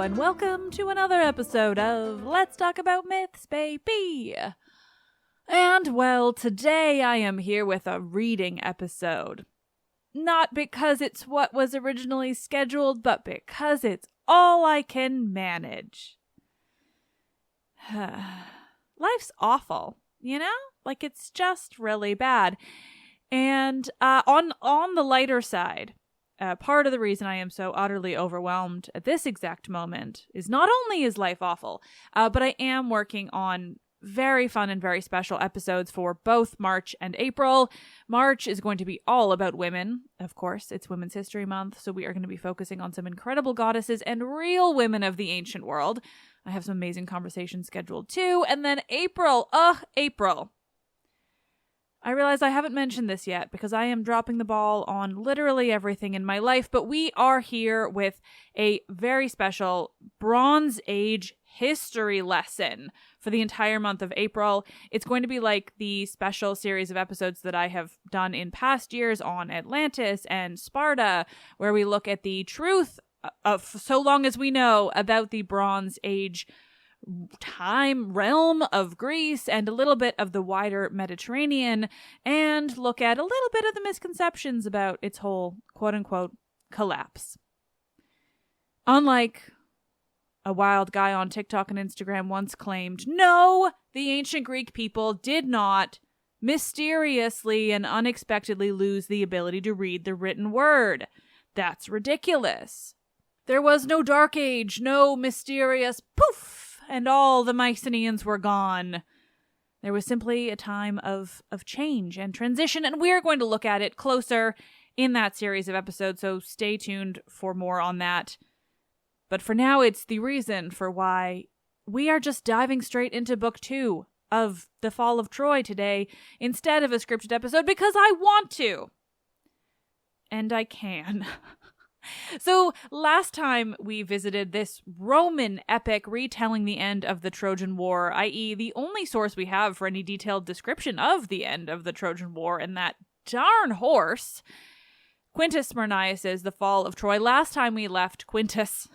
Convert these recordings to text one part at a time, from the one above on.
and welcome to another episode of Let's Talk About Myths, baby! And, well, today I am here with a reading episode. Not because it's what was originally scheduled, but because it's all I can manage. Life's awful, you know? Like, it's just really bad. And on the lighter side, part of the reason I am so utterly overwhelmed at this exact moment is not only is life awful, but I am working on very fun and very special episodes for both March and April. March is going to be all about women. Of course, it's Women's History Month, so we are going to be focusing on some incredible goddesses and real women of the ancient world. I have some amazing conversations scheduled too. And then April. I realize I haven't mentioned this yet because I am dropping the ball on literally everything in my life, but we are here with a very special Bronze Age history lesson for the entire month of April. It's going to be like the special series of episodes that I have done in past years on Atlantis and Sparta, where we look at the truth of so long as we know about the Bronze Age time realm of Greece and a little bit of the wider Mediterranean, and look at a little bit of the misconceptions about its whole quote-unquote collapse. Unlike a wild guy on TikTok and Instagram once claimed, no, the ancient Greek people did not mysteriously and unexpectedly lose the ability to read the written word. That's ridiculous. There was no dark age, no mysterious poof, and all the Mycenaeans were gone. There was simply a time of change and transition, and we're going to look at it closer in that series of episodes, so stay tuned for more on that. But for now, it's the reason for why we are just diving straight into Book 2 of The Fall of Troy today, instead of a scripted episode, because I want to. And I can. So last time we visited this Roman epic retelling the end of the Trojan War, i.e. the only source we have for any detailed description of the end of the Trojan War, and that darn horse, Quintus Smyrnaeus' The Fall of Troy. Last time we left Quintus,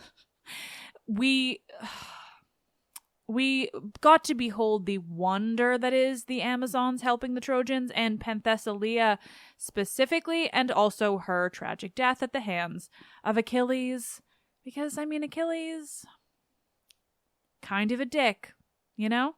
we got to behold the wonder that is the Amazons helping the Trojans, and Penthesilea specifically, and also her tragic death at the hands of Achilles. Because, Achilles, kind of a dick, you know?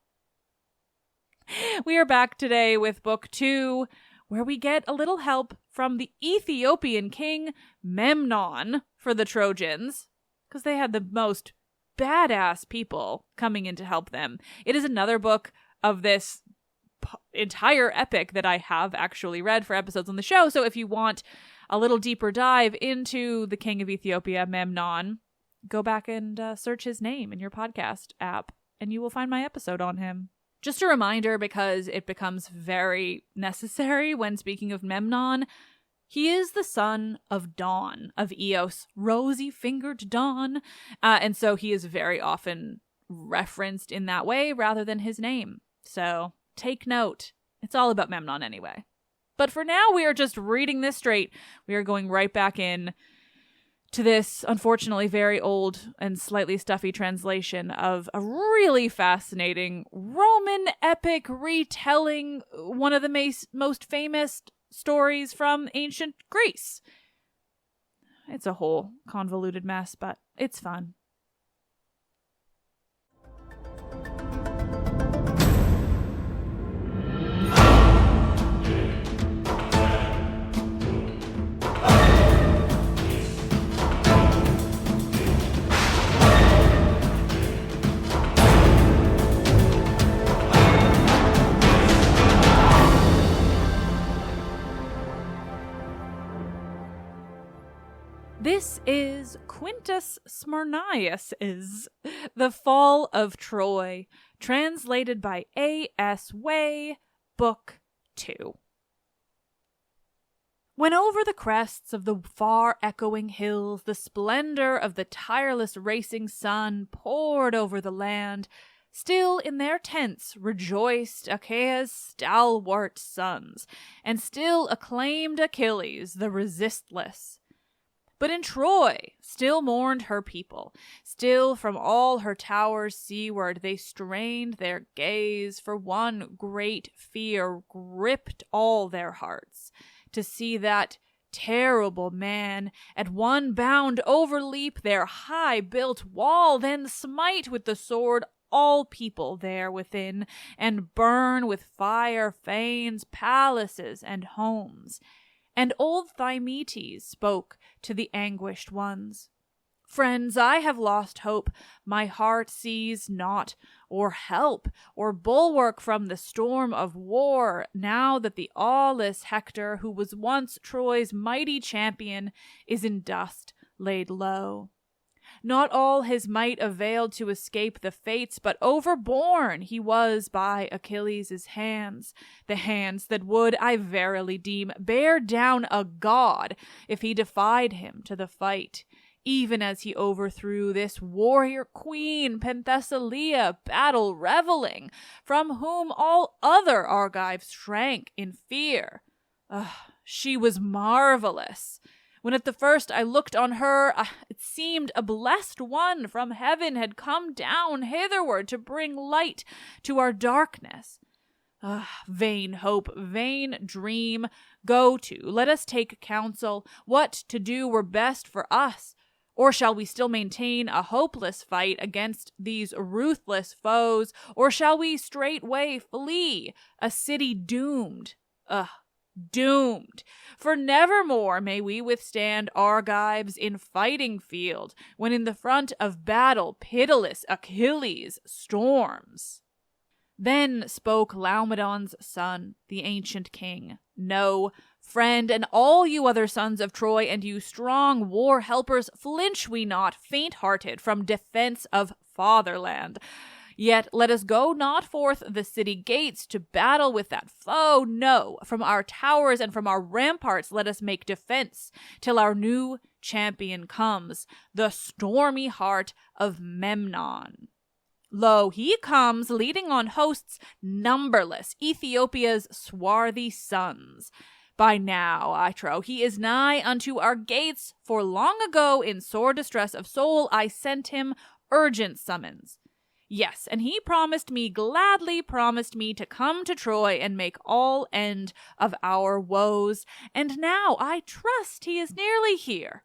We are back today with Book 2, where we get a little help from the Ethiopian king Memnon for the Trojans, because they had the most badass people coming in to help them. It is another book of this entire epic that I have actually read for episodes on the show, so if you want a little deeper dive into the king of Ethiopia, Memnon, go back and search his name in your podcast app, and you will find my episode on him. Just a reminder, because it becomes very necessary when speaking of Memnon, he is the son of Dawn, of Eos, rosy-fingered Dawn, and so he is very often referenced in that way rather than his name. So take note. It's all about Memnon anyway. But for now, we are just reading this straight. We are going right back in to this, unfortunately, very old and slightly stuffy translation of a really fascinating Roman epic retelling one of the most famous stories from ancient Greece. It's a whole convoluted mess, but it's fun. This is Quintus Smyrnaeus' The Fall of Troy, translated by A.S. Way, Book 2. When over the crests of the far-echoing hills the splendor of the tireless racing sun poured over the land, still in their tents rejoiced Achaea's stalwart sons, and still acclaimed Achilles the resistless. But in Troy still mourned her people. Still from all her towers seaward they strained their gaze, for one great fear gripped all their hearts, to see that terrible man at one bound overleap their high-built wall, then smite with the sword all people there within, and burn with fire fanes, palaces, and homes. And old Thymoetes spoke to the anguished ones. Friends, I have lost hope. My heart sees naught, or help, or bulwark from the storm of war, now that the aweless Hector, who was once Troy's mighty champion, is in dust laid low. Not all his might availed to escape the fates, but overborne he was by Achilles' hands, the hands that would, I verily deem, bear down a god if he defied him to the fight, even as he overthrew this warrior queen, Penthesilea, battle-reveling, from whom all other Argives shrank in fear. She was marvelous. When at the first I looked on her, it seemed a blessed one from heaven had come down hitherward to bring light to our darkness. Vain hope, vain dream. Go to, let us take counsel. What to do were best for us? Or shall we still maintain a hopeless fight against these ruthless foes? Or shall we straightway flee, a city doomed? Doomed, for nevermore may we withstand Argives in fighting field, when in the front of battle pitiless Achilles storms. Then spoke Laomedon's son, the ancient king. No, friend, and all you other sons of Troy, and you strong war helpers, flinch we not, faint-hearted, from defense of fatherland. Yet let us go not forth the city gates to battle with that foe. No, from our towers and from our ramparts let us make defense, till our new champion comes, the stormy heart of Memnon. Lo, he comes, leading on hosts numberless, Ethiopia's swarthy sons. By now, I trow, he is nigh unto our gates, for long ago, in sore distress of soul, I sent him urgent summons. Yes, and he gladly promised me to come to Troy and make all end of our woes. And now I trust he is nearly here.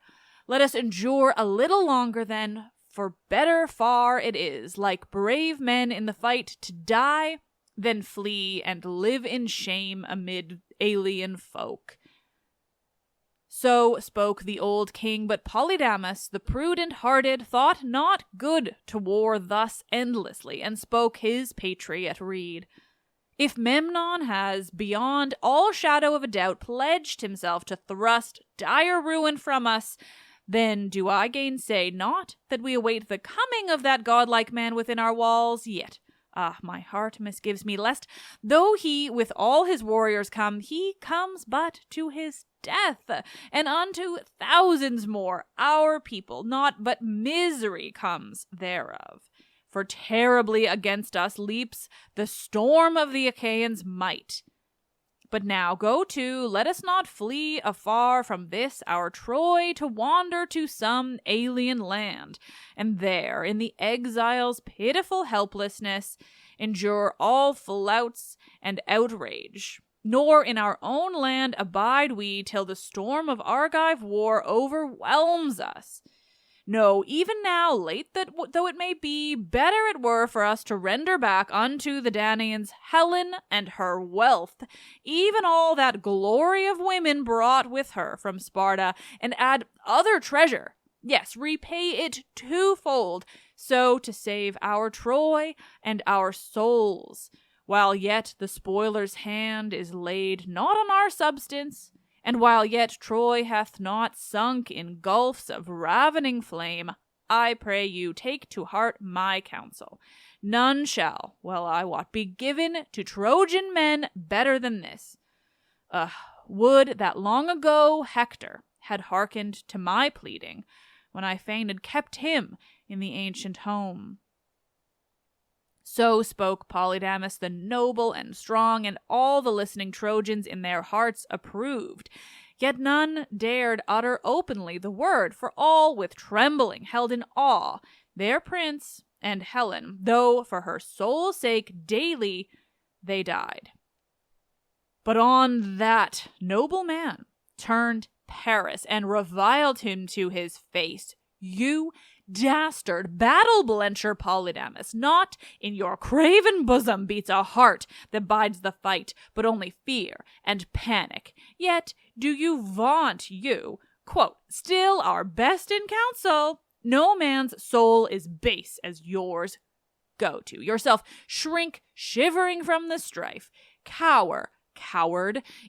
Let us endure a little longer then, for better far it is, like brave men in the fight, to die than flee and live in shame amid alien folk. So spoke the old king, but Polydamas, the prudent-hearted, thought not good to war thus endlessly, and spoke his patriot rede. If Memnon has, beyond all shadow of a doubt, pledged himself to thrust dire ruin from us, then do I gainsay not that we await the coming of that godlike man within our walls, yet my heart misgives me, lest, though he with all his warriors come, he comes but to his death, and unto thousands more, our people, not but misery comes thereof. For terribly against us leaps the storm of the Achaeans' might. But now go to, let us not flee afar from this our Troy, to wander to some alien land, and there, in the exile's pitiful helplessness, endure all flouts and outrage. Nor in our own land abide we till the storm of Argive war overwhelms us. No, even now, late though it may be, better it were for us to render back unto the Danaans Helen and her wealth, even all that glory of women brought with her from Sparta, and add other treasure. Yes, repay it twofold, so to save our Troy and our souls, while yet the spoiler's hand is laid not on our substance, and while yet Troy hath not sunk in gulfs of ravening flame, I pray you take to heart my counsel. None shall, well I wot, be given to Trojan men better than this. Would that long ago Hector had hearkened to my pleading, when I fain had kept him in the ancient home. So spoke Polydamas the noble and strong, and all the listening Trojans in their hearts approved. Yet none dared utter openly the word, for all with trembling held in awe their prince and Helen, though for her soul's sake daily they died. But on that noble man turned Paris and reviled him to his face. You dastard battle-blencher Polydamas, not in your craven bosom beats a heart that bides the fight, but only fear and panic. Yet do you vaunt you, quote, still our best in counsel. No man's soul is base as yours. Go to yourself, shrink shivering from the strife, coward,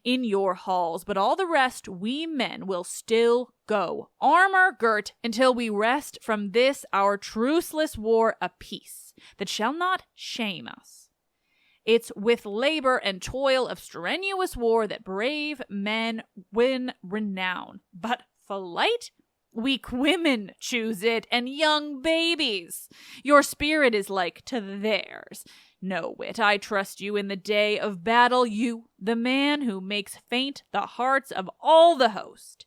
in your halls, but all the rest we men will still go, armor girt, until we wrest from this our truceless war a peace that shall not shame us. It's with labor and toil of strenuous war that brave men win renown, but flight? Weak women choose it, and young babies. Your spirit is like to theirs. No wit, I trust you in the day of battle, you, the man who makes faint the hearts of all the host.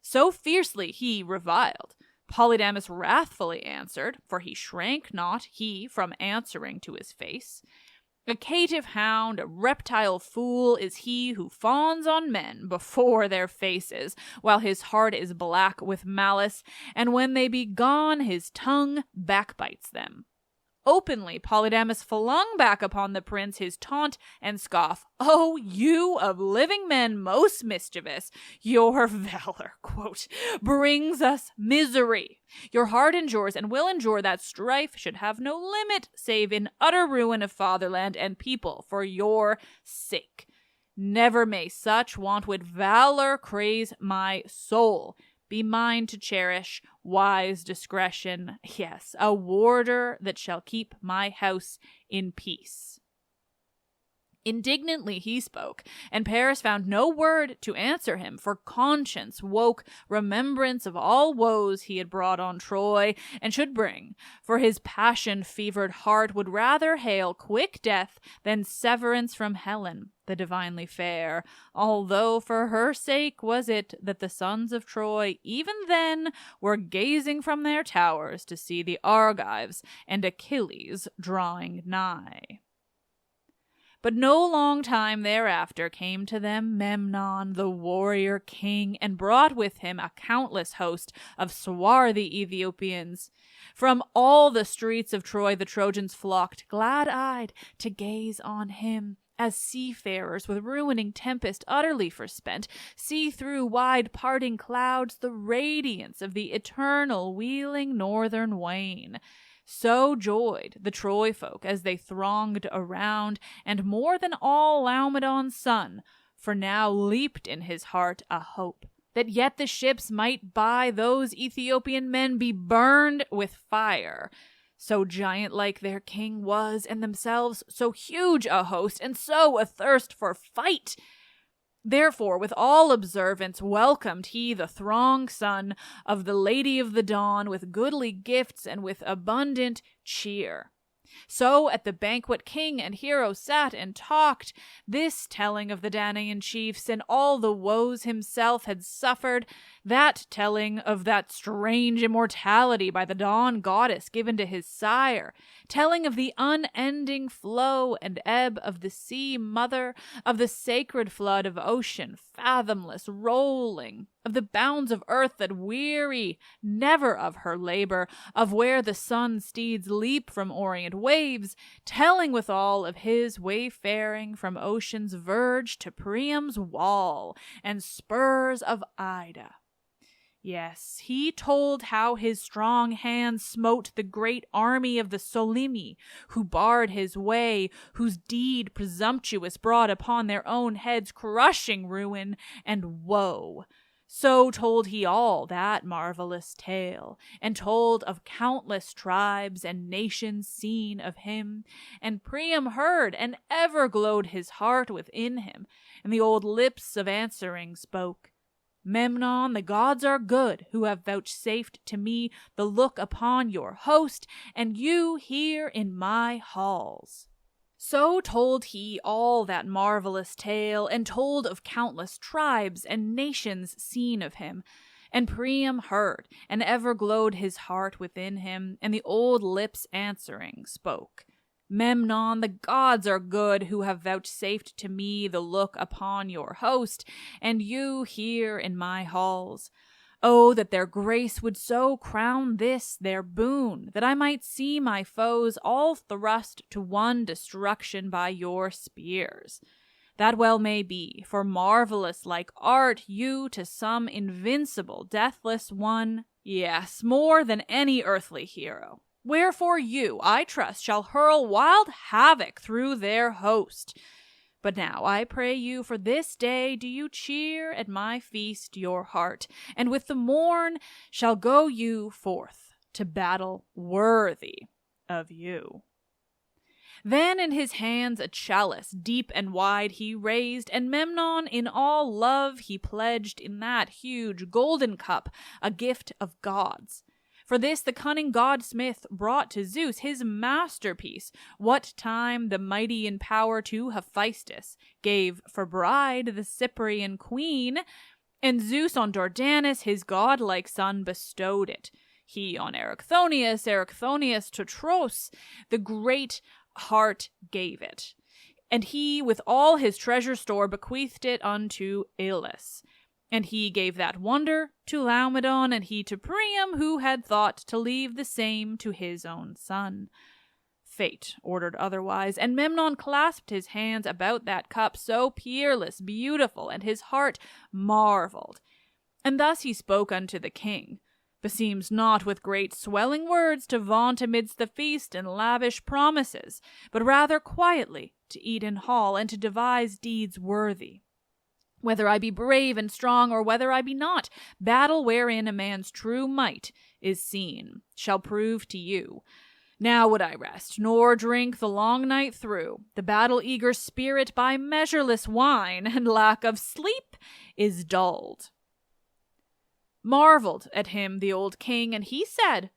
So fiercely he reviled. Polydamas wrathfully answered, for he shrank not he from answering to his face. A caitiff hound, a reptile fool is he who fawns on men before their faces, while his heart is black with malice, and when they be gone his tongue backbites them. Openly Polydamas flung back upon the prince his taunt and scoff. O you of living men most mischievous, your valor, quote, brings us misery. Your heart endures and will endure that strife should have no limit, save in utter ruin of fatherland and people for your sake. Never may such wantwit valor craze my soul. Be mine to cherish, wise discretion, yes, a warder that shall keep my house in peace. Indignantly he spoke, and Paris found no word to answer him, for conscience woke remembrance of all woes he had brought on Troy, and should bring, for his passion-fevered heart would rather hail quick death than severance from Helen, the divinely fair, although for her sake was it that the sons of Troy even then were gazing from their towers to see the Argives and Achilles drawing nigh. But no long time thereafter came to them Memnon, the warrior king, and brought with him a countless host of swarthy Ethiopians. From all the streets of Troy the Trojans flocked, glad-eyed, to gaze on him, as seafarers with ruining tempest utterly forspent see through wide parting clouds the radiance of the eternal wheeling northern wane. So joyed the Troy folk as they thronged around, and more than all Laomedon's son, for now leaped in his heart a hope that yet the ships might by those Ethiopian men be burned with fire. So giant-like their king was, and themselves so huge a host, and so athirst for fight. Therefore, with all observance, welcomed he the throng son of the Lady of the Dawn with goodly gifts and with abundant cheer. So at the banquet king and hero sat and talked, this telling of the Danaan chiefs and all the woes himself had suffered, that telling of that strange immortality by the dawn goddess given to his sire, telling of the unending flow and ebb of the sea mother, of the sacred flood of ocean, fathomless, rolling, of the bounds of earth that weary never of her labor, of where the sun steeds leap from orient waves, telling withal of his wayfaring from ocean's verge to Priam's wall and spurs of Ida. Yes, he told how his strong hand smote the great army of the Solymi, who barred his way, whose deed presumptuous brought upon their own heads crushing ruin and woe. So told he all that marvelous tale, and told of countless tribes and nations seen of him, and Priam heard, and ever glowed his heart within him, and the old lips of answering spoke. Memnon, the gods are good, who have vouchsafed to me the look upon your host, and you here in my halls. So told he all that marvelous tale, and told of countless tribes and nations seen of him. And Priam heard, and ever glowed his heart within him, and the old lips answering spoke. Memnon, the gods are good, who have vouchsafed to me the look upon your host, and you here in my halls. Oh, that their grace would so crown this their boon, that I might see my foes all thrust to one destruction by your spears. That well may be, for marvelous like art you to some invincible, deathless one, yes, more than any earthly hero. Wherefore you, I trust, shall hurl wild havoc through their host. But now, I pray you, for this day do you cheer at my feast your heart, and with the morn shall go you forth to battle worthy of you. Then in his hands a chalice deep and wide he raised, and Memnon in all love he pledged in that huge golden cup, a gift of gods. For this the cunning godsmith brought to Zeus his masterpiece, what time the mighty in power to Hephaestus gave for bride the Cyprian queen, and Zeus on Dardanus his godlike son bestowed it. He on Erichthonius to Tros, the great heart gave it. And he with all his treasure store bequeathed it unto Ilus. And he gave that wonder to Laomedon, and he to Priam, who had thought to leave the same to his own son. Fate ordered otherwise, and Memnon clasped his hands about that cup, so peerless, beautiful, and his heart marveled. And thus he spoke unto the king. Beseems not with great swelling words to vaunt amidst the feast and lavish promises, but rather quietly to eat in hall, and to devise deeds worthy. Whether I be brave and strong, or whether I be not, battle wherein a man's true might is seen, shall prove to you. Now would I rest, nor drink the long night through. The battle-eager spirit by measureless wine and lack of sleep is dulled. Marveled at him the old king, and he said,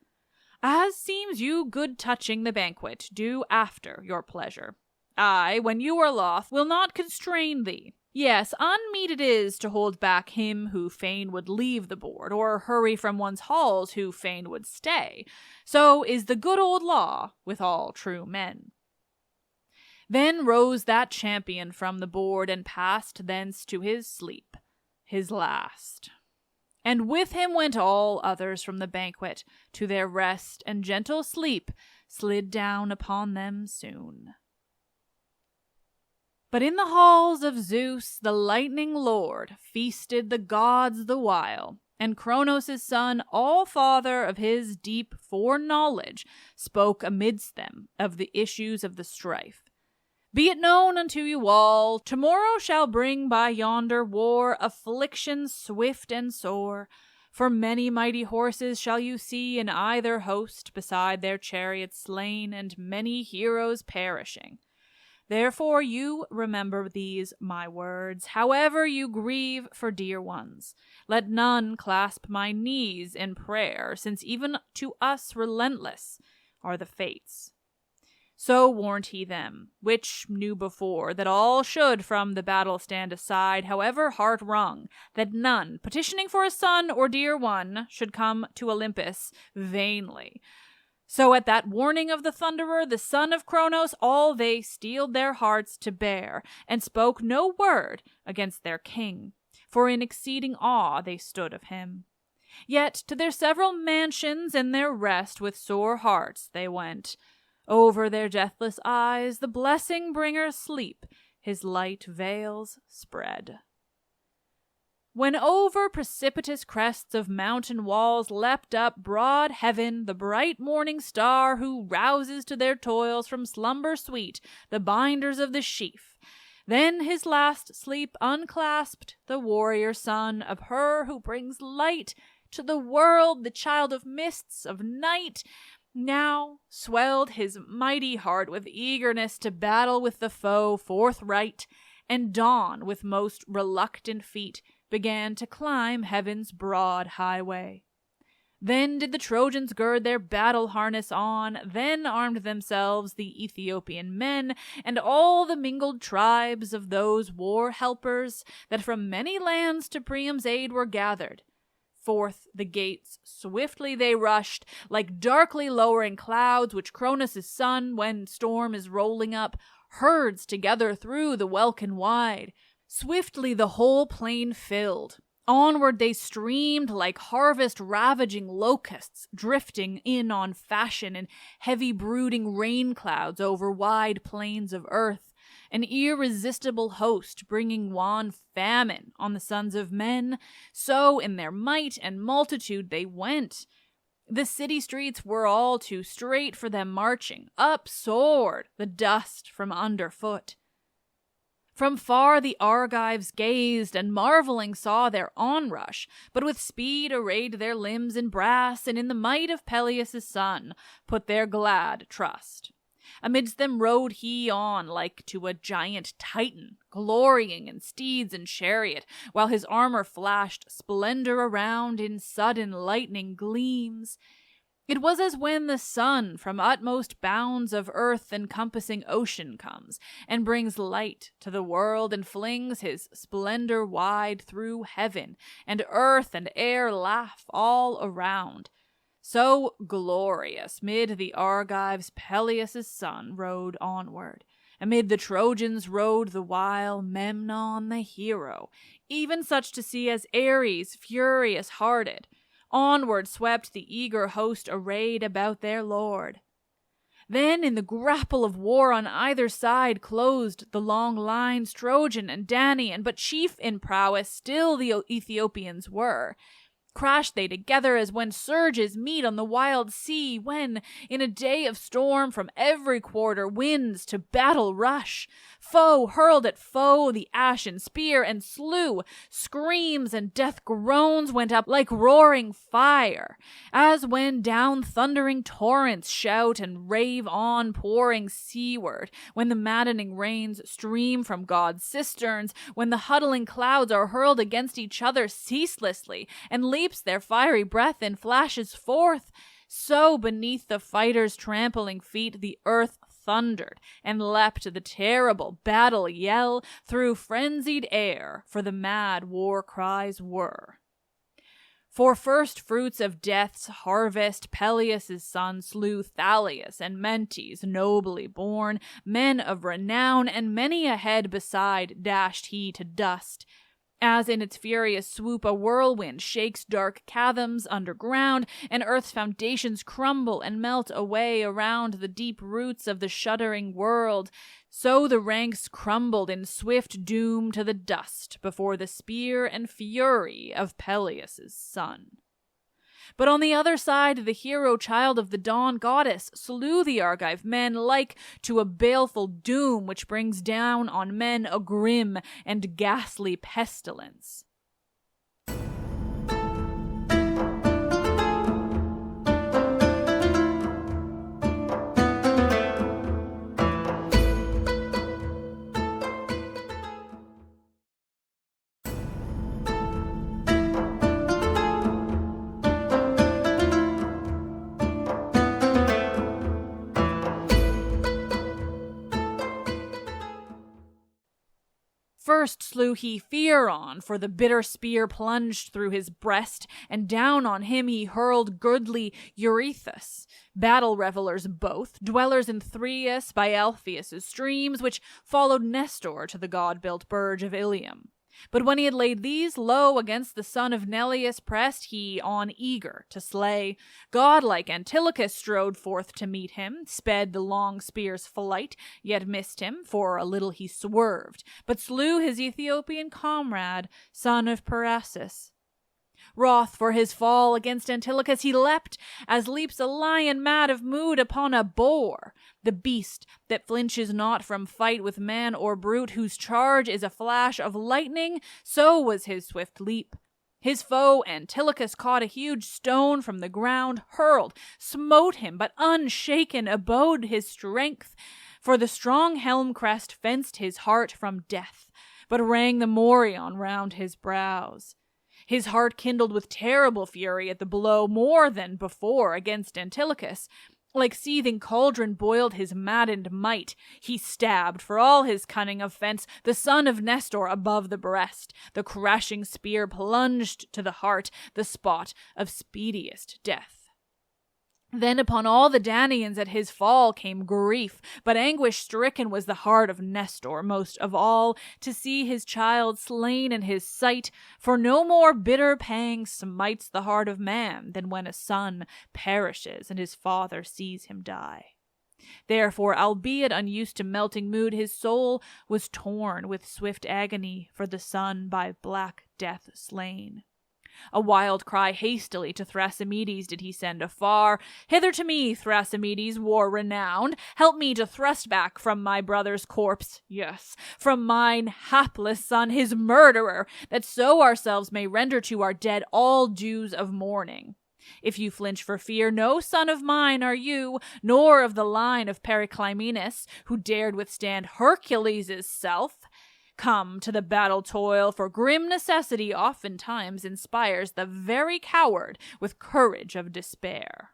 As seems you good touching the banquet, do after your pleasure. I, when you are loth, will not constrain thee. Yes, unmeet it is to hold back him who fain would leave the board, or hurry from one's halls who fain would stay. So is the good old law with all true men. Then rose that champion from the board, and passed thence to his sleep, his last. And with him went all others from the banquet, to their rest, and gentle sleep slid down upon them soon. But in the halls of Zeus, the lightning lord, feasted the gods the while, and Cronos' son, all-father of his deep foreknowledge, spoke amidst them of the issues of the strife. Be it known unto you all, tomorrow shall bring by yonder war affliction swift and sore, for many mighty horses shall you see in either host, beside their chariots slain, and many heroes perishing. Therefore you remember these my words, however you grieve for dear ones. Let none clasp my knees in prayer, since even to us relentless are the fates. So warned he them, which knew before that all should from the battle stand aside, however heart-wrung, that none, petitioning for a son or dear one, should come to Olympus vainly. So at that warning of the thunderer, the son of Cronos, all they steeled their hearts to bear, and spoke no word against their king, for in exceeding awe they stood of him. Yet to their several mansions and their rest with sore hearts they went. Over their deathless eyes the blessing-bringer sleep his light veils spread. When over precipitous crests of mountain walls leapt up broad heaven the bright morning star, who rouses to their toils from slumber sweet the binders of the sheaf, then his last sleep unclasped the warrior son of her who brings light to the world, the child of mists of night, now swelled his mighty heart with eagerness to battle with the foe forthright, and dawn with most reluctant feet began to climb heaven's broad highway. Then did the Trojans gird their battle harness on, then armed themselves the Ethiopian men, and all the mingled tribes of those war helpers that from many lands to Priam's aid were gathered. Forth the gates swiftly they rushed, like darkly lowering clouds which Cronus' son, when storm is rolling up, herds together through the welkin wide. Swiftly the whole plain filled. Onward they streamed like harvest-ravaging locusts, drifting in on fashion in heavy brooding rain clouds over wide plains of earth, an irresistible host bringing wan famine on the sons of men. So in their might and multitude they went. The city streets were all too straight for them marching. Up soared the dust from underfoot. From far the Argives gazed, and marveling saw their onrush, but with speed arrayed their limbs in brass, and in the might of Peleus' son put their glad trust. Amidst them rode he on like to a giant Titan, glorying in steeds and chariot, while his armor flashed splendor around in sudden lightning gleams. It was as when the sun from utmost bounds of earth encompassing ocean comes, and brings light to the world, and flings his splendor wide through heaven, and earth and air laugh all around. So glorious mid the Argives Peleus' son rode onward. Amid the Trojans rode the while Memnon the hero, even such to see as Ares furious-hearted. Onward swept the eager host arrayed about their lord. Then in the grapple of war on either side closed the long lines Trojan and Danaan, but chief in prowess still the Ethiopians were. Crashed they together as when surges meet on the wild sea, when, in a day of storm from every quarter, winds to battle rush. Foe hurled at foe the ashen spear and slew. Screams and death groans went up like roaring fire, as when down thundering torrents shout and rave on, pouring seaward, when the maddening rains stream from God's cisterns, when the huddling clouds are hurled against each other ceaselessly, and leaps their fiery breath in flashes forth. So beneath the fighters' trampling feet the earth thundered, and leapt the terrible battle yell through frenzied air, for the mad war cries were. For first fruits of death's harvest, Peleus' son slew Thalius and Mentes, nobly born, men of renown, and many a head beside dashed he to dust. As in its furious swoop a whirlwind shakes dark chasms underground, and earth's foundations crumble and melt away around the deep roots of the shuddering world, so the ranks crumbled in swift doom to the dust before the spear and fury of Peleus' son. But on the other side, the hero child of the dawn goddess slew the Argive men like to a baleful doom which brings down on men a grim and ghastly pestilence. First slew he Phaeron, for the bitter spear plunged through his breast, and down on him he hurled goodly Eurystheus. Battle revelers both, dwellers in Thrius by Alpheus' streams, which followed Nestor to the god-built burge of Ilium. But when he had laid these low against the son of Neleus, pressed he on eager to slay. Godlike Antilochus strode forth to meet him, sped the long spear's flight, yet missed him, for a little he swerved, but slew his Ethiopian comrade, son of Parasus. Wroth for his fall against Antilochus, he leapt, as leaps a lion mad of mood upon a boar, the beast that flinches not from fight with man or brute, whose charge is a flash of lightning, so was his swift leap. His foe Antilochus caught a huge stone from the ground, hurled, smote him, but unshaken abode his strength, for the strong helm crest fenced his heart from death, but rang the morion round his brows. His heart kindled with terrible fury at the blow more than before against Antilochus. Like seething cauldron boiled his maddened might. He stabbed, for all his cunning of fence, the son of Nestor above the breast. The crashing spear plunged to the heart, the spot of speediest death. Then upon all the Danaans at his fall came grief, but anguish-stricken was the heart of Nestor most of all, to see his child slain in his sight, for no more bitter pang smites the heart of man than when a son perishes and his father sees him die. Therefore, albeit unused to melting mood, his soul was torn with swift agony for the son by black death slain. A wild cry hastily to Thrasymedes did he send afar. Hither to me, Thrasymedes, war-renowned. Help me to thrust back from my brother's corpse, yes, from mine hapless son, his murderer, that so ourselves may render to our dead all dues of mourning. If you flinch for fear, no son of mine are you, nor of the line of Periclymenus, who dared withstand Hercules' self. Come to the battle toil, for grim necessity oftentimes inspires the very coward with courage of despair.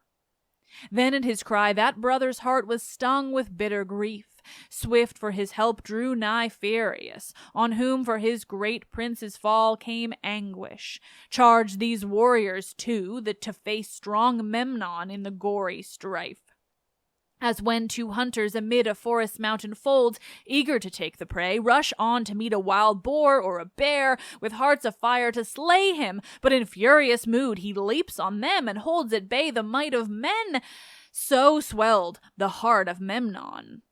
Then at his cry that brother's heart was stung with bitter grief. Swift for his help drew nigh Phereus, on whom for his great prince's fall came anguish. Charged these warriors too, that to face strong Memnon in the gory strife. As when two hunters amid a forest mountain folds, eager to take the prey, rush on to meet a wild boar or a bear, with hearts afire to slay him, but in furious mood he leaps on them and holds at bay the might of men, so swelled the heart of Memnon.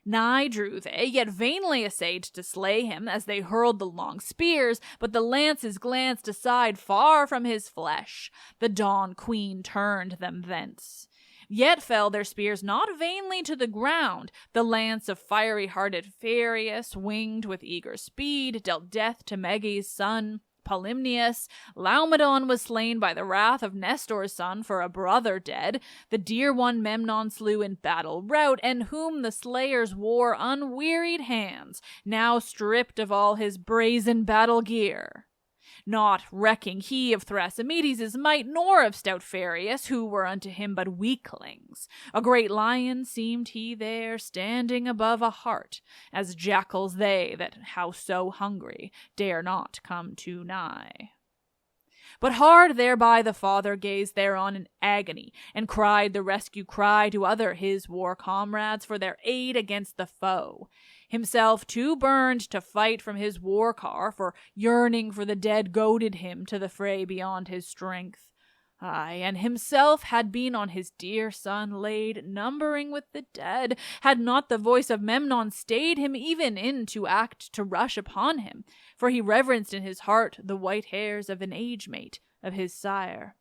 Nigh drew they, yet vainly essayed to slay him as they hurled the long spears, but the lances glanced aside far from his flesh. The Dawn Queen turned them thence. Yet fell their spears not vainly to the ground. The lance of fiery-hearted Phereus, winged with eager speed, dealt death to Meges' son, Polymnius. Laomedon was slain by the wrath of Nestor's son for a brother dead. The dear one Memnon slew in battle rout, and whom the slayers wore unwearied hands, now stripped of all his brazen battle gear. Not recking he of Thrasymedes' might, nor of stout Phereus, who were unto him but weaklings. A great lion seemed he there, standing above a hart, as jackals they that, howso hungry, dare not come too nigh. But hard thereby the father gazed thereon in agony, and cried the rescue cry to other his war comrades for their aid against the foe. Himself too burned to fight from his war car, for yearning for the dead goaded him to the fray beyond his strength. Ay, and himself had been on his dear son laid, numbering with the dead, had not the voice of Memnon stayed him even in to act to rush upon him, for he reverenced in his heart the white hairs of an age-mate of his sire.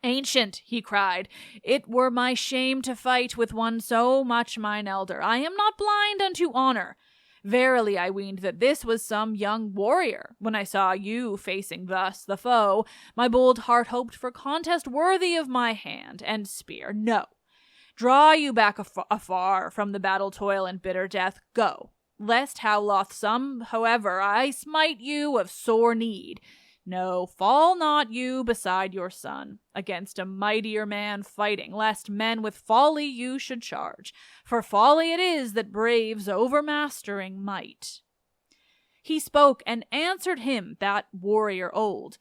Ancient, he cried, it were my shame to fight with one so much mine elder. I am not blind unto honor. Verily I weened that this was some young warrior. When I saw you facing thus the foe, my bold heart hoped for contest worthy of my hand and spear. No, draw you back afar from the battle toil and bitter death. Go, lest how lothsome, however, I smite you of sore need. No, fall not you beside your son, against a mightier man fighting, lest men with folly you should charge, for folly it is that braves overmastering might. He spoke, and answered him that warrior old.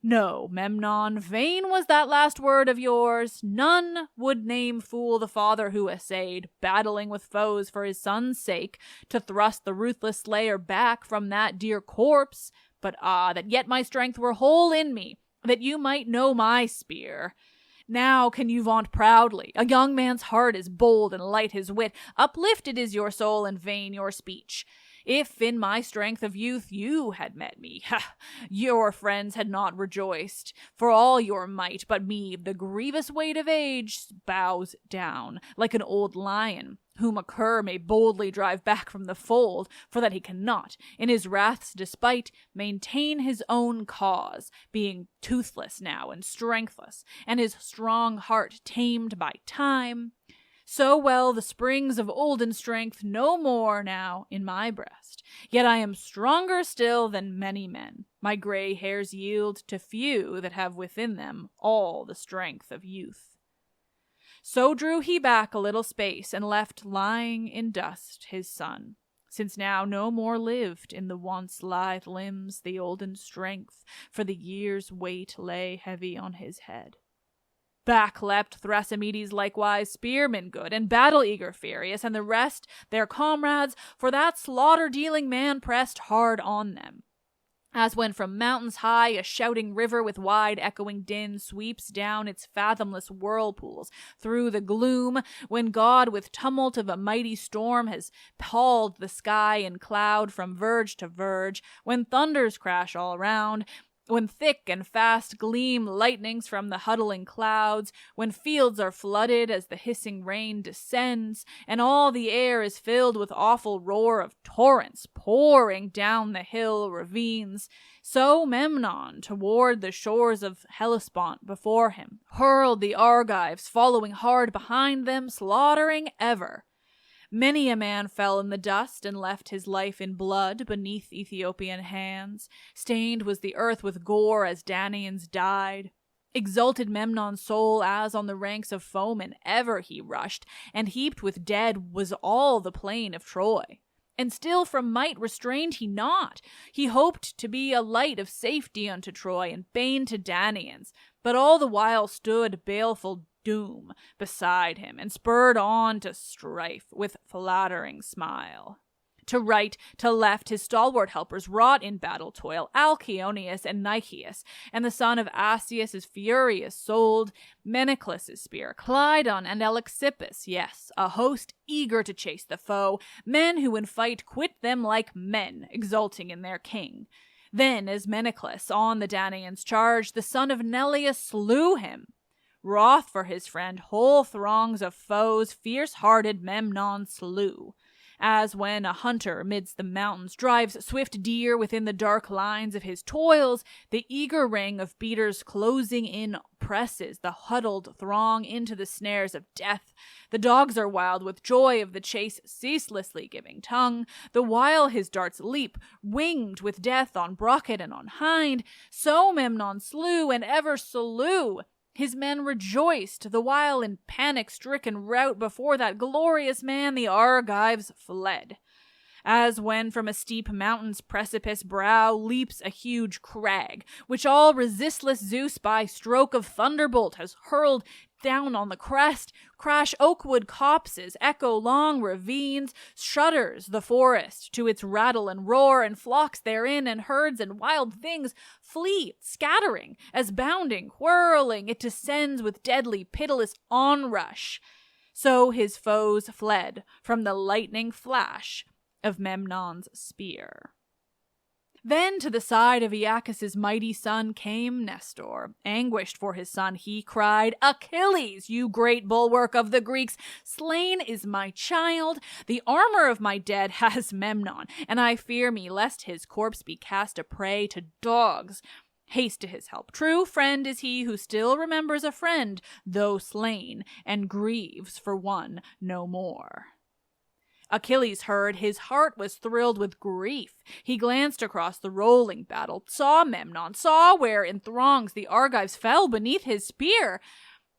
No, Memnon, vain was that last word of yours. None would name fool the father who essayed, battling with foes for his son's sake, to thrust the ruthless slayer back from that dear corpse. But that yet my strength were whole in me, that you might know my spear. Now can you vaunt proudly. A young man's heart is bold and light his wit. Uplifted is your soul and vain your speech. If in my strength of youth you had met me, your friends had not rejoiced. For all your might, but me, the grievous weight of age bows down, like an old lion, whom a cur may boldly drive back from the fold, for that he cannot, in his wrath's despite, maintain his own cause, being toothless now and strengthless, and his strong heart tamed by time. So well the springs of olden strength no more now in my breast. Yet I am stronger still than many men. My gray hairs yield to few that have within them all the strength of youth. So drew he back a little space, and left lying in dust his son, since now no more lived in the once lithe limbs the olden strength, for the year's weight lay heavy on his head. Back leapt Thrasymedes likewise, spearman good, and battle-eager Phereus, and the rest, their comrades, for that slaughter-dealing man pressed hard on them. As when from mountains high a shouting river with wide echoing din sweeps down its fathomless whirlpools through the gloom, when God with tumult of a mighty storm has palled the sky in cloud from verge to verge, when thunders crash all round, when thick and fast gleam lightnings from the huddling clouds, when fields are flooded as the hissing rain descends, and all the air is filled with awful roar of torrents pouring down the hill ravines, so Memnon toward the shores of Hellespont before him hurled the Argives, following hard behind them, slaughtering ever. Many a man fell in the dust and left his life in blood beneath Ethiopian hands. Stained was the earth with gore as Danaans died. Exulted Memnon's soul as on the ranks of foemen ever he rushed, and heaped with dead was all the plain of Troy. And still from might restrained he not. He hoped to be a light of safety unto Troy and bane to Danaans, but all the while stood baleful doom beside him, and spurred on to strife with flattering smile. To right, to left, his stalwart helpers wrought in battle toil, Alcyoneus and Nicias, and the son of Asius is furious-souled, Meneclus' spear, Clydon and Alexippus, yes, a host eager to chase the foe, men who in fight quit them like men, exulting in their king. Then, as Meneclus on the Danaans charged, the son of Neleus slew him. Wroth for his friend, whole throngs of foes fierce-hearted Memnon slew. As when a hunter midst the mountains drives swift deer within the dark lines of his toils, the eager ring of beaters closing in presses the huddled throng into the snares of death. The dogs are wild with joy of the chase, ceaselessly giving tongue, the while his darts leap, winged with death on brocket and on hind. So Memnon slew and ever slew. His men rejoiced, the while in panic-stricken rout before that glorious man the Argives fled. As when from a steep mountain's precipice brow leaps a huge crag, which all resistless Zeus by stroke of thunderbolt has hurled down on the crest, crash oakwood copses, echo long ravines, shudders the forest to its rattle and roar, and flocks therein and herds and wild things flee, scattering, as bounding, whirling, it descends with deadly, pitiless onrush. So his foes fled from the lightning flash of Memnon's spear. Then to the side of Aeacus' mighty son came Nestor. Anguished for his son, he cried, "Achilles, you great bulwark of the Greeks, slain is my child. The armor of my dead has Memnon, and I fear me lest his corpse be cast a prey to dogs. Haste to his help. True friend is he who still remembers a friend, though slain, and grieves for one no more." Achilles heard, his heart was thrilled with grief. He glanced across the rolling battle, saw Memnon, saw where in throngs the Argives fell beneath his spear.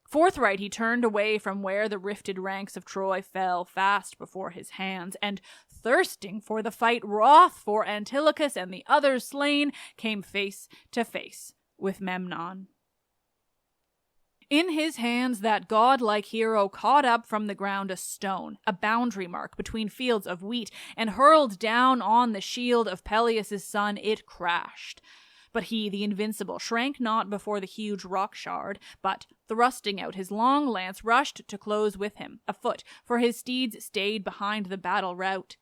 Forthright he turned away from where the rifted ranks of Troy fell fast before his hands, and thirsting for the fight, wroth for Antilochus and the others slain, came face to face with Memnon. In his hands that godlike hero caught up from the ground a stone, a boundary mark between fields of wheat, and hurled down on the shield of Peleus' son it crashed. But he, the invincible, shrank not before the huge rock shard, but, thrusting out his long lance, rushed to close with him, afoot, for his steeds stayed behind the battle rout.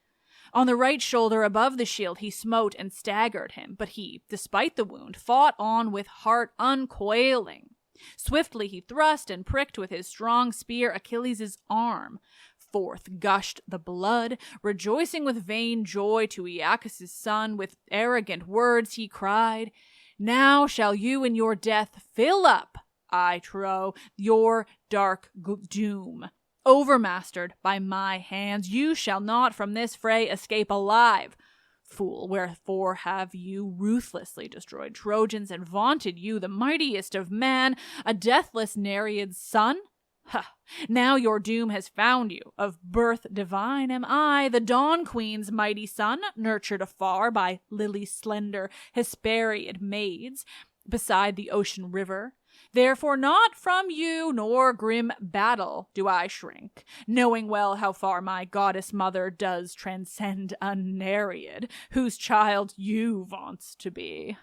On the right shoulder above the shield he smote and staggered him, but he, despite the wound, fought on with heart unquailing. Swiftly he thrust and pricked with his strong spear Achilles' arm. Forth gushed the blood. Rejoicing with vain joy to Aeacus' son, with arrogant words he cried, "Now shall you in your death fill up, I trow, your dark doom. Overmastered by my hands, you shall not from this fray escape alive. Fool, wherefore have you ruthlessly destroyed Trojans and vaunted you the mightiest of man, a deathless Nereid's son? Ha! Now your doom has found you. Of birth divine am I, the Dawn Queen's mighty son, nurtured afar by lily-slender Hesperiid maids, beside the ocean river. Therefore not from you nor grim battle do I shrink, knowing well how far my goddess mother does transcend a Nereid, whose child you vaunts to be.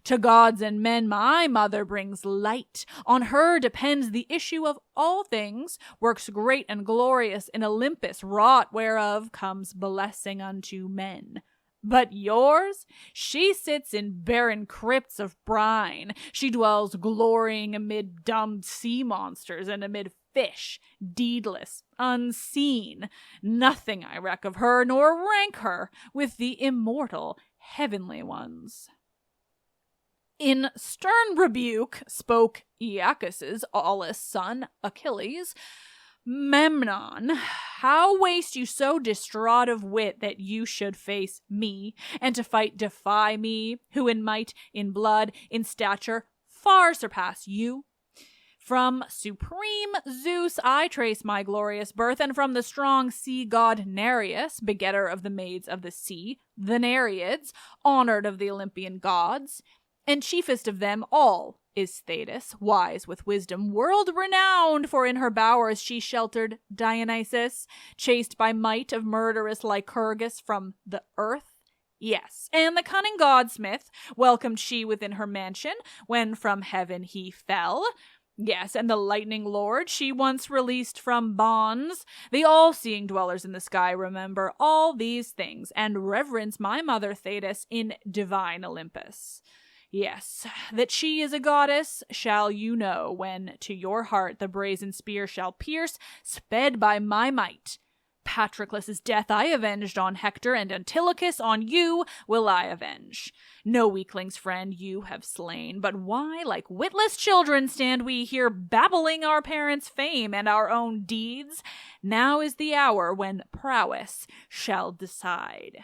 To gods and men my mother brings light. On her depends the issue of all things, works great and glorious in Olympus, wrought whereof comes blessing unto men. But yours? She sits in barren crypts of brine. She dwells glorying amid dumb sea monsters and amid fish, deedless, unseen. Nothing I reck of her, nor rank her with the immortal heavenly ones. In stern rebuke spoke Aeacus' aweless son, Achilles. Memnon, how waste you so distraught of wit that you should face me, and to fight defy me, who in might, in blood, in stature, far surpass you? From supreme Zeus I trace my glorious birth, and from the strong sea god Nereus, begetter of the maids of the sea, the Nereids, honored of the Olympian gods. And chiefest of them all is Thetis, wise with wisdom, world-renowned, for in her bowers she sheltered Dionysus, chased by might of murderous Lycurgus from the earth. Yes, and the cunning godsmith welcomed she within her mansion, when from heaven he fell. Yes, and the lightning lord she once released from bonds. The all-seeing dwellers in the sky remember all these things, and reverence my mother Thetis in divine Olympus. Yes, that she is a goddess shall you know when to your heart the brazen spear shall pierce, sped by my might. Patroclus' death I avenged on Hector, and Antilochus on you will I avenge. No weakling's friend you have slain, but why, like witless children, stand we here babbling our parents' fame and our own deeds? Now is the hour when prowess shall decide.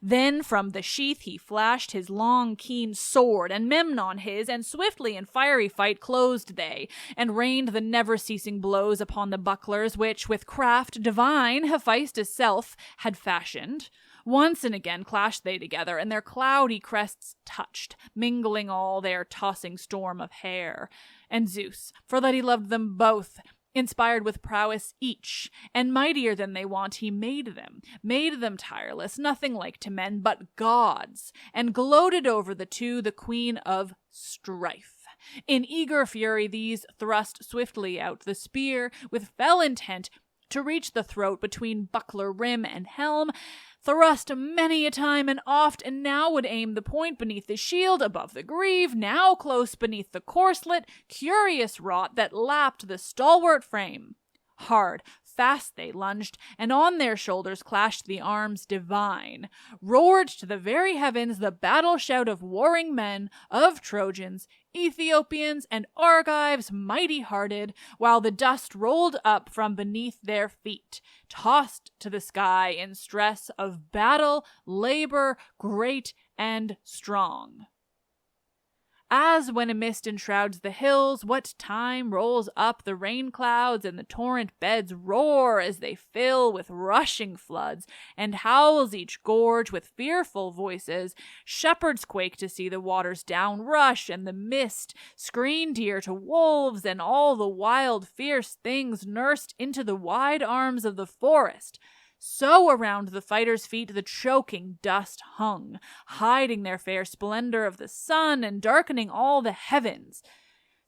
Then from the sheath he flashed his long, keen sword, and Memnon his, and swiftly in fiery fight closed they, and rained the never-ceasing blows upon the bucklers, which, with craft divine, Hephaestus' self had fashioned. Once and again clashed they together, and their cloudy crests touched, mingling all their tossing storm of hair. And Zeus, for that he loved them both, inspired with prowess each, and mightier than they want, he made them tireless, nothing like to men, but gods, and gloated over the two the queen of strife. In eager fury these thrust swiftly out the spear, with fell intent to reach the throat between buckler rim and helm, thrust many a time and oft, and now would aim the point beneath the shield, above the greave, now close beneath the corslet, curious wrought, that lapped the stalwart frame. Hard, fast they lunged, and on their shoulders clashed the arms divine. Roared to the very heavens the battle shout of warring men, of Trojans, Ethiopians, and Argives mighty-hearted, while the dust rolled up from beneath their feet, tossed to the sky in stress of battle, labor, great and strong. As when a mist enshrouds the hills, what time rolls up the rain clouds, and the torrent beds roar as they fill with rushing floods, and howls each gorge with fearful voices, shepherds quake to see the waters down rush, and the mist screen deer to wolves, and all the wild fierce things nursed into the wide arms of the forest. So around the fighters' feet the choking dust hung, hiding their fair splendor of the sun and darkening all the heavens.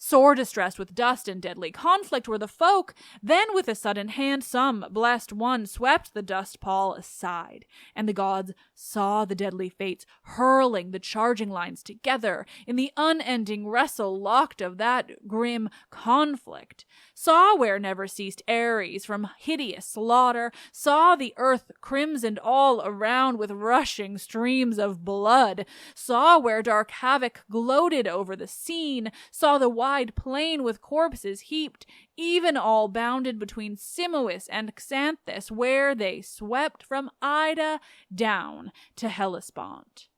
Sore distressed with dust and deadly conflict were the folk. Then with a sudden hand some blessed one swept the dust pall aside, and the gods saw the deadly fates hurling the charging lines together in the unending wrestle locked of that grim conflict, saw where never ceased Ares from hideous slaughter, saw the earth crimsoned all around with rushing streams of blood, saw where dark havoc gloated over the scene, saw the wide plain with corpses heaped, even all bounded between Simois and Xanthus, where they swept from Ida down to Hellespont.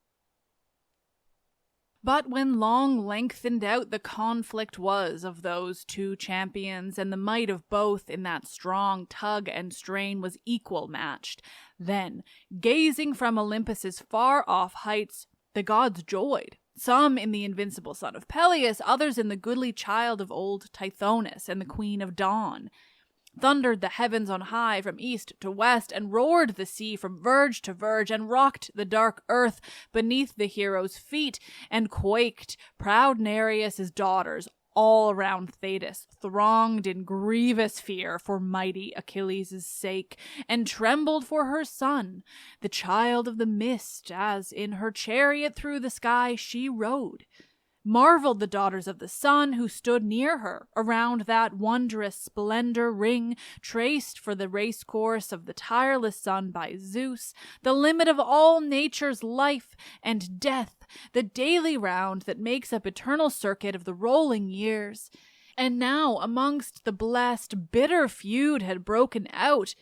But when long lengthened out the conflict was of those two champions, and the might of both in that strong tug and strain was equal matched, then, gazing from Olympus's far-off heights, the gods joyed, some in the invincible son of Peleus, others in the goodly child of old Tithonus and the queen of dawn. Thundered the heavens on high from east to west, and roared the sea from verge to verge, and rocked the dark earth beneath the heroes' feet, and quaked proud Nereus' daughters all around Thetis, thronged in grievous fear for mighty Achilles' sake, and trembled for her son, the child of the mist, as in her chariot through the sky she rode. Marveled the daughters of the sun who stood near her around that wondrous splendor ring traced for the race course of the tireless sun by Zeus, the limit of all nature's life and death, the daily round that makes up eternal circuit of the rolling years. And now amongst the blessed bitter feud had broken out,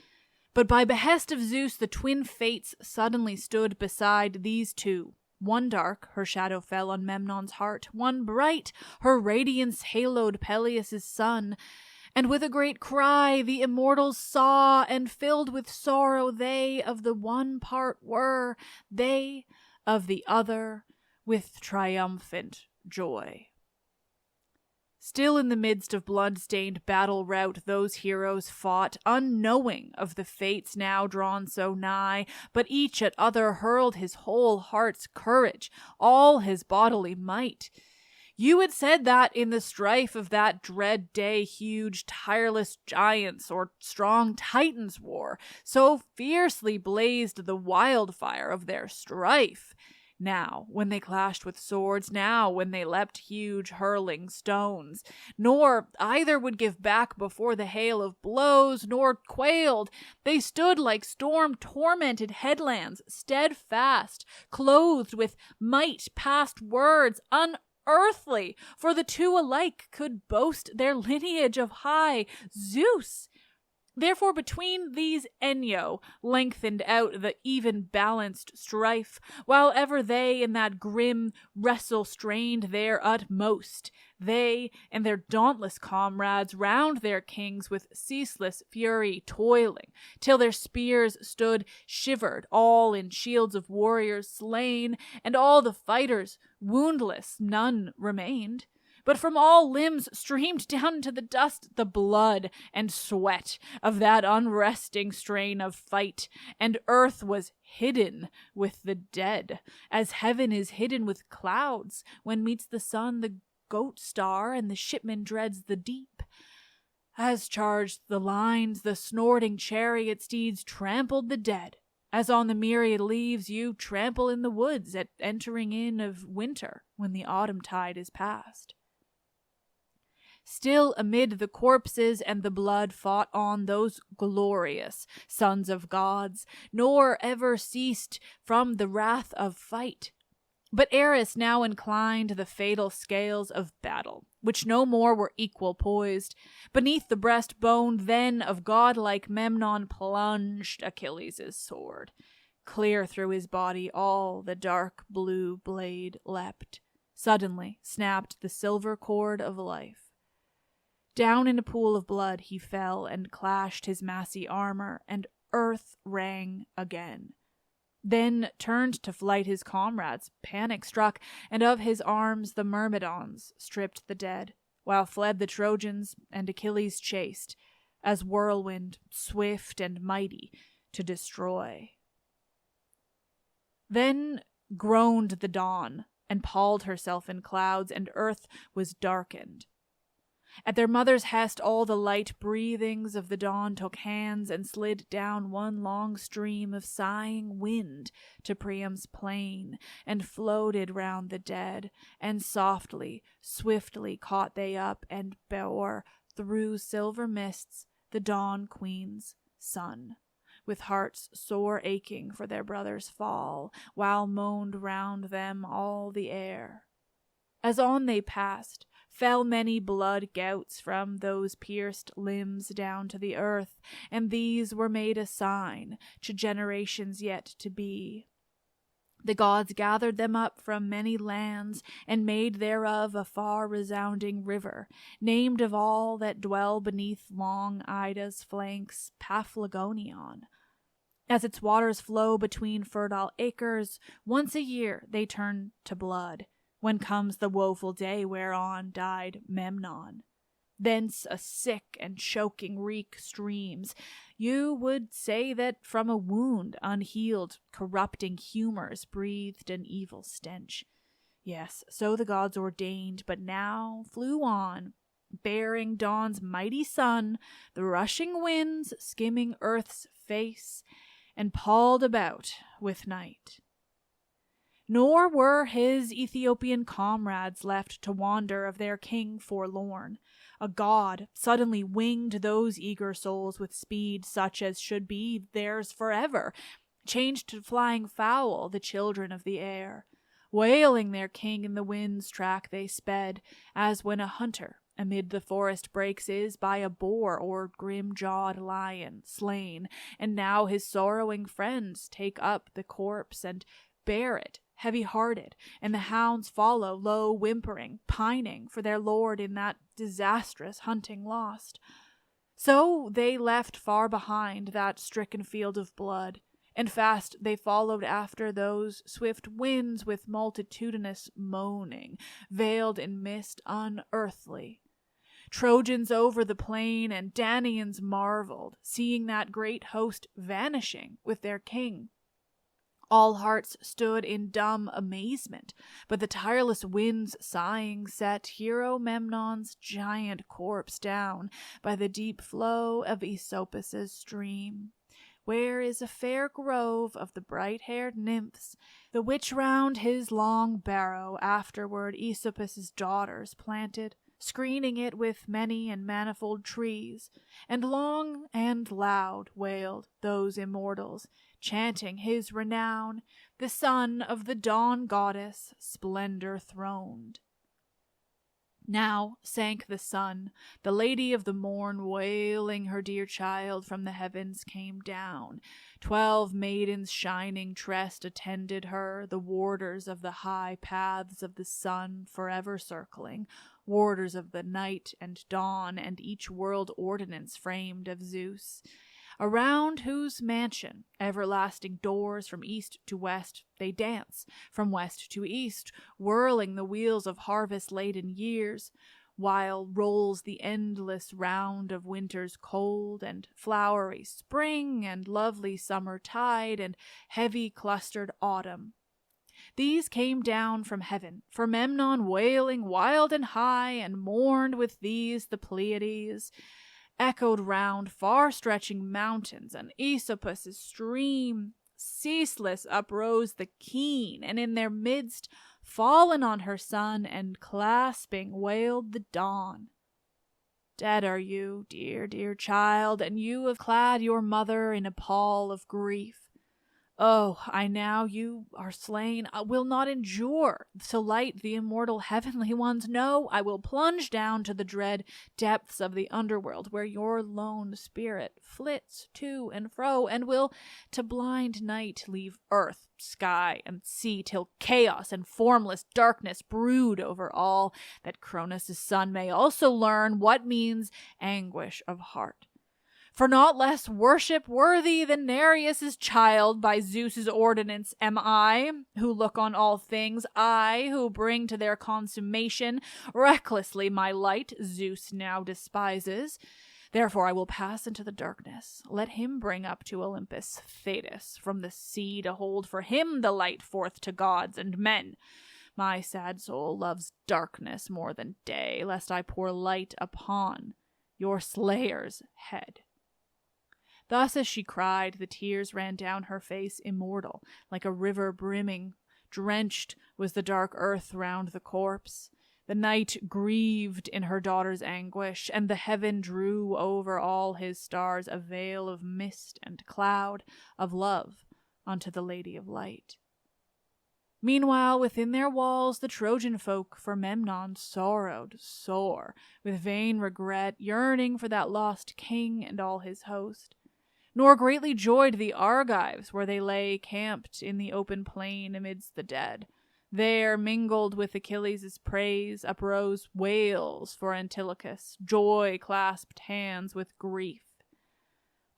but by behest of Zeus the twin fates suddenly stood beside these two. One dark, her shadow fell on Memnon's heart. One bright, her radiance haloed Peleus' son. And with a great cry the immortals saw, and filled with sorrow they of the one part were, they of the other with triumphant joy. Still in the midst of blood-stained battle rout those heroes fought, unknowing of the fates now drawn so nigh, but each at other hurled his whole heart's courage, all his bodily might. You had said that in the strife of that dread day huge, tireless giants or strong Titans war, so fiercely blazed the wildfire of their strife. Now, when they clashed with swords, now when they leapt huge hurling stones, nor either would give back before the hail of blows, nor quailed. They stood like storm-tormented headlands, steadfast, clothed with might past words, unearthly, for the two alike could boast their lineage of high Zeus. Therefore between these Enyo lengthened out the even-balanced strife, while ever they in that grim wrestle strained their utmost. They and their dauntless comrades round their kings with ceaseless fury toiling, till their spears stood shivered, all in shields of warriors slain, and all the fighters woundless, none remained. But from all limbs streamed down into the dust the blood and sweat of that unresting strain of fight, and earth was hidden with the dead, as heaven is hidden with clouds when meets the sun the goat star and the shipman dreads the deep. As charged the lines, the snorting chariot steeds trampled the dead, as on the myriad leaves you trample in the woods at entering in of winter when the autumn tide is past. Still amid the corpses and the blood fought on those glorious sons of gods, nor ever ceased from the wrath of fight. But Eris now inclined the fatal scales of battle, which no more were equal poised. Beneath the breastbone then of godlike Memnon plunged Achilles' sword. Clear through his body all the dark blue blade leapt. Suddenly snapped the silver cord of life. Down in a pool of blood he fell and clashed his massy armor, and earth rang again. Then turned to flight his comrades, panic-struck, and of his arms the Myrmidons stripped the dead, while fled the Trojans and Achilles chased, as whirlwind, swift and mighty, to destroy. Then groaned the dawn, and palled herself in clouds, and earth was darkened. At their mother's hest all the light breathings of the dawn took hands and slid down one long stream of sighing wind to Priam's plain, and floated round the dead, and softly, swiftly caught they up and bore through silver mists the dawn queen's son, with hearts sore aching for their brother's fall, while moaned round them all the air. As on they passed, fell many blood gouts from those pierced limbs down to the earth, and these were made a sign to generations yet to be. The gods gathered them up from many lands, and made thereof a far resounding river, named of all that dwell beneath long Ida's flanks Paphlagonion. As its waters flow between fertile acres, once a year they turn to blood, when comes the woeful day whereon died Memnon. Thence a sick and choking reek streams. You would say that from a wound unhealed, corrupting humors breathed an evil stench. Yes, so the gods ordained, but now flew on, bearing dawn's mighty sun, the rushing winds skimming earth's face, and palled about with night. Nor were his Ethiopian comrades left to wander of their king forlorn. A god suddenly winged those eager souls with speed such as should be theirs forever, changed to flying fowl, the children of the air. Wailing their king in the wind's track they sped, as when a hunter amid the forest brakes is by a boar or grim-jawed lion slain, and now his sorrowing friends take up the corpse and bear it heavy-hearted, and the hounds follow, low whimpering, pining for their lord in that disastrous hunting lost. So they left far behind that stricken field of blood, and fast they followed after those swift winds with multitudinous moaning, veiled in mist unearthly. Trojans over the plain and Danaans marveled, seeing that great host vanishing with their king. All hearts stood in dumb amazement, but the tireless winds sighing set hero Memnon's giant corpse down by the deep flow of Aesopus' stream, where is a fair grove of the bright-haired nymphs, the which round his long barrow afterward Aesopus' daughters planted, screening it with many and manifold trees, and long and loud wailed those immortals, chanting his renown, the son of the dawn goddess, splendor throned. Now sank the sun, the lady of the morn, wailing her dear child from the heavens came down. 12 maidens shining tressed attended her, the warders of the high paths of the sun forever circling, warders of the night and dawn, and each world ordinance framed of Zeus, around whose mansion everlasting doors from east to west they dance, from west to east, whirling the wheels of harvest-laden years, while rolls the endless round of winter's cold and flowery spring and lovely summer tide and heavy clustered autumn. These came down from heaven, for Memnon wailing wild and high, and mourned with these the Pleiades, echoed round far-stretching mountains, and Aesopus' stream. Ceaseless uprose the keen, and in their midst, fallen on her son, and clasping wailed the dawn. Dead are you, dear, dear child, and you have clad your mother in a pall of grief. Oh, I now you are slain, I will not endure to light the immortal heavenly ones. No, I will plunge down to the dread depths of the underworld, where your lone spirit flits to and fro, and will to blind night leave earth, sky, and sea, till chaos and formless darkness brood over all, that Cronus' son may also learn what means anguish of heart. For not less worship worthy than Nereus' child by Zeus' ordinance am I, who look on all things, I, who bring to their consummation recklessly my light Zeus now despises. Therefore I will pass into the darkness. Let him bring up to Olympus Thetis from the sea to hold for him the light forth to gods and men. My sad soul loves darkness more than day, lest I pour light upon your slayer's head. Thus as she cried, the tears ran down her face immortal, like a river brimming. Drenched was the dark earth round the corpse. The night grieved in her daughter's anguish, and the heaven drew over all his stars a veil of mist and cloud, of love unto the Lady of Light. Meanwhile, within their walls, the Trojan folk for Memnon sorrowed sore, with vain regret, yearning for that lost king and all his host. Nor greatly joyed the Argives, where they lay camped in the open plain amidst the dead. There, mingled with Achilles' praise, uprose wails for Antilochus, joy clasped hands with grief.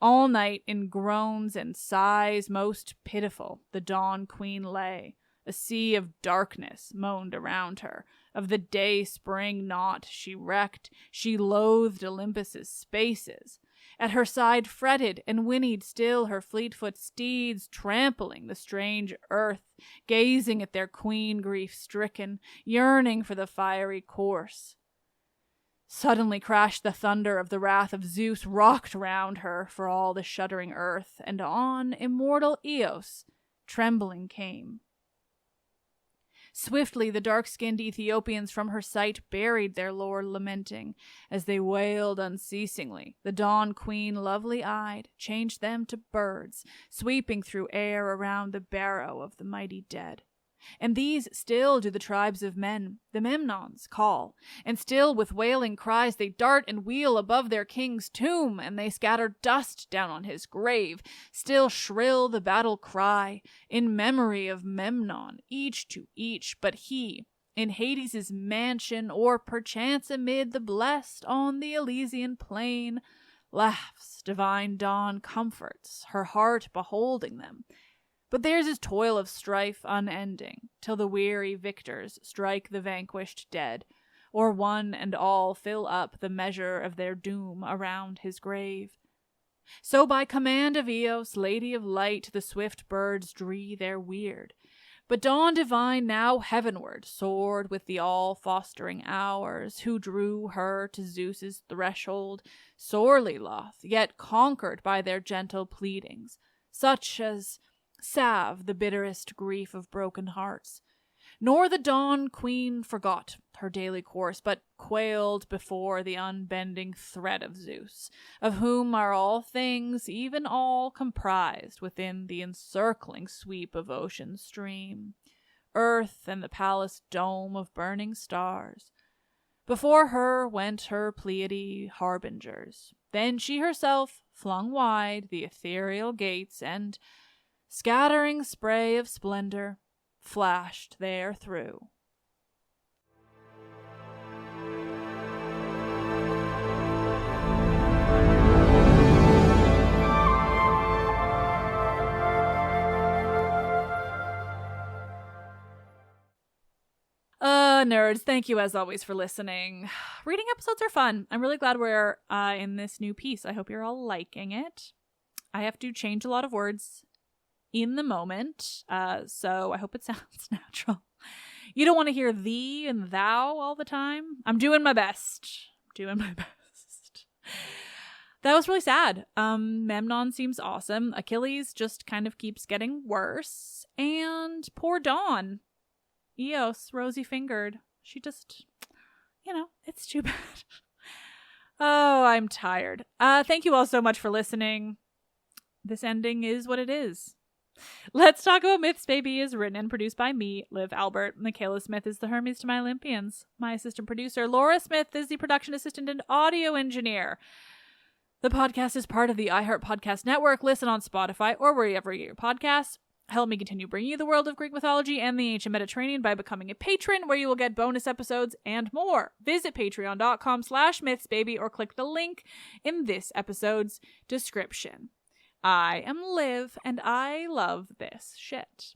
All night in groans and sighs most pitiful the Dawn Queen lay. A sea of darkness moaned around her. Of the day sprang not, she recked, she loathed Olympus' spaces. At her side fretted and whinnied still her fleet-foot steeds, trampling the strange earth, gazing at their queen grief-stricken, yearning for the fiery course. Suddenly crashed the thunder of the wrath of Zeus, rocked round her for all the shuddering earth, and on immortal Eos trembling came. Swiftly the dark-skinned Ethiopians from her sight buried their lord lamenting, as they wailed unceasingly. The Dawn Queen, lovely-eyed, changed them to birds, sweeping through air around the barrow of the mighty dead. And these still do the tribes of men, the Memnons, call, and still with wailing cries they dart and wheel above their king's tomb, and they scatter dust down on his grave. Still shrill the battle cry, in memory of Memnon, each to each, but he, in Hades' mansion, or perchance amid the blessed on the Elysian plain, laughs, divine dawn comforts her heart beholding them. But theirs is toil of strife unending, till the weary victors strike the vanquished dead, or one and all fill up the measure of their doom around his grave. So by command of Eos, Lady of Light, the swift birds dree their weird. But Dawn divine now heavenward soared with the all-fostering hours, who drew her to Zeus's threshold, sorely loth, yet conquered by their gentle pleadings, such as salve the bitterest grief of broken hearts. Nor the Dawn Queen forgot her daily course, but quailed before the unbending threat of Zeus, of whom are all things, even all, comprised within the encircling sweep of ocean's stream, earth and the palace dome of burning stars. Before her went her Pleiade harbingers. Then she herself flung wide the ethereal gates, and scattering spray of splendor flashed there through. Nerds, thank you as always for listening. Reading episodes are fun. I'm really glad we're in this new piece. I hope you're all liking it. I have to change a lot of words in the moment, so I hope it sounds natural. You don't want to hear thee and thou all the time. I'm doing my best. That was really sad. Memnon seems awesome. Achilles just kind of keeps getting worse. And poor Dawn. Eos, rosy-fingered. She just, it's too bad. Oh, I'm tired. Thank you all so much for listening. This ending is what it is. Let's Talk About Myths, Baby is written and produced by me, Liv Albert. Michaela Smith is the Hermes to my Olympians. My assistant producer, Laura Smith, is the production assistant and audio engineer. The podcast is part of the iHeart Podcast Network. Listen on Spotify or wherever you get your podcasts. Help me continue bringing you the world of Greek mythology and the ancient Mediterranean by becoming a patron, where you will get bonus episodes and more. Visit patreon.com/mythsbaby or click the link in this episode's description. I am Liv, and I love this shit.